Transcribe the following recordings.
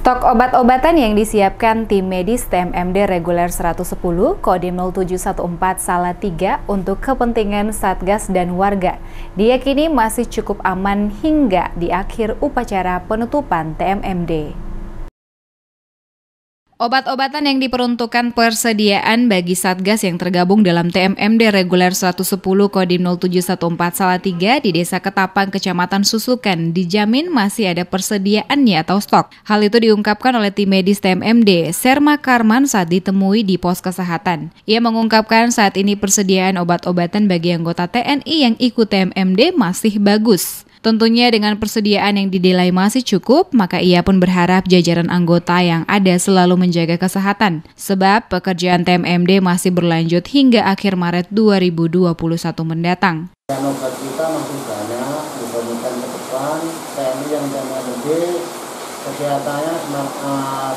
Stok obat-obatan yang disiapkan tim medis TMMD reguler 110 Kodim 0714 Salatiga untuk kepentingan Satgas dan warga diyakini masih cukup aman hingga di akhir upacara penutupan TMMD. Obat-obatan yang diperuntukkan persediaan bagi Satgas yang tergabung dalam TMMD reguler 110 Kodim 0714 Salatiga di Desa Ketapang, Kecamatan Susukan dijamin masih ada persediaannya atau stok. Hal itu diungkapkan oleh tim medis TMMD, Serma Karman saat ditemui di pos kesehatan. Ia mengungkapkan saat ini persediaan obat-obatan bagi anggota TNI yang ikut TMMD masih bagus. Tentunya dengan persediaan yang dinilai masih cukup, maka ia pun berharap jajaran anggota yang ada selalu menjaga kesehatan. Sebab pekerjaan TMMD masih berlanjut hingga akhir Maret 2021 mendatang. Obat kita masih banyak dibandingkan ke depan. TNI yang TMMD kesehatannya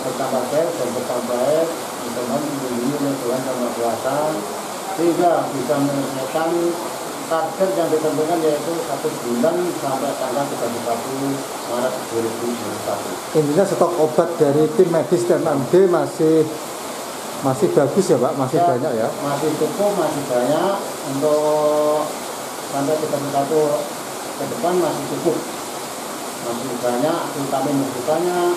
bertambah baik dan bertambah baik, mudah-mudahan dilindungi oleh Tuhan Yang Maha Kuasa sehingga bisa menyelesaikan target yang ditentukan yaitu 1 bulan sampai tanggal 31 Maret 2021. Intinya stok obat dari tim medis TMMD masih bagus ya Pak? Masih ya, banyak ya? Masih cukup, masih banyak untuk sampai 31 ke depan masih cukup. Masih banyak, vitamin masih banyak,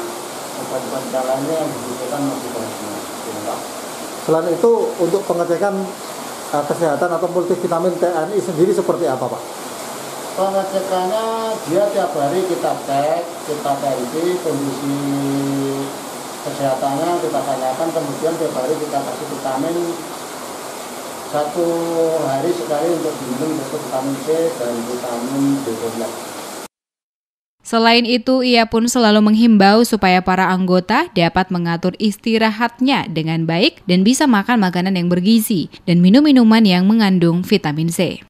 obat-obat lainnya yang dibutuhkan masih banyak. Selain itu untuk pengecekan kesehatan atau multivitamin TNI sendiri seperti apa Pak? Pengecekannya dia tiap hari kita cek, kita teliti kondisi kesehatannya, kita tanyakan, kemudian tiap hari kita kasih vitamin 1 hari sekali untuk diminum, yaitu vitamin C dan vitamin B12. Selain itu, ia pun selalu menghimbau supaya para anggota dapat mengatur istirahatnya dengan baik dan bisa makan makanan yang bergizi dan minum minuman yang mengandung vitamin C.